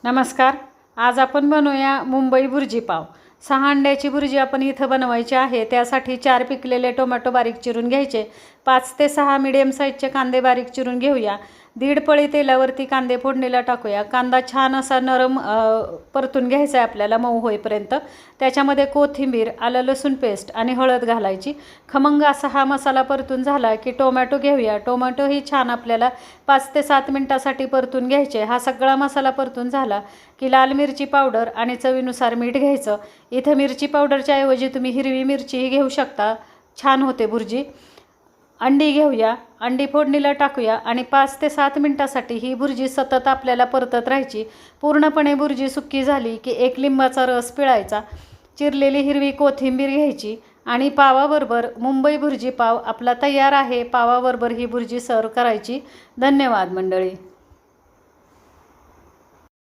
नमस्कार. आज आपण बनवूया मुंबई भुर्जी पाव. 6 अंड्याची भुर्जी आपण इथं बनवायची आहे. त्यासाठी 4 पिकलेले टोमॅटो बारीक चिरून घ्यायचे. 5 ते 6 मीडियम साईजचे कांदे बारीक चिरून घेऊया. 1.5 पळी तेलावरती कांदे फोडणीला टाकूया. कांदा छान असा नरम परतून घ्यायचा आहे आपल्याला, मऊ होईपर्यंत. त्याच्यामध्ये कोथिंबीर, आलं लसूण पेस्ट आणि हळद घालायची. खमंग असा हा मसाला परतून झाला की टोमॅटो घेऊया. टोमॅटोही छान आपल्याला 5 ते 7 मिनटासाठी परतून घ्यायचे. हा सगळा मसाला परतून झाला की लाल मिरची पावडर आणि चवीनुसार मीठ घ्यायचं. इथं मिरची पावडरच्या ऐवजी तुम्ही हिरवी मिरचीही घेऊ शकता, छान होते भुर्जी. अंडी घेऊया, अंडी फोडणीला टाकूया आणि 5 ते 7 मिनटासाठी ही भुर्जी सतत आपल्याला परतत राहायची. पूर्णपणे भुर्जी सुक्की झाली की 1 लिंबाचा रस पिळायचा. चिरलेली हिरवी कोथिंबीर घ्यायची आणि पावाबरोबर मुंबई भुर्जी पाव आपला तयार आहे. पावाबरोबर ही भुर्जी सर्व करायची. धन्यवाद मंडळी.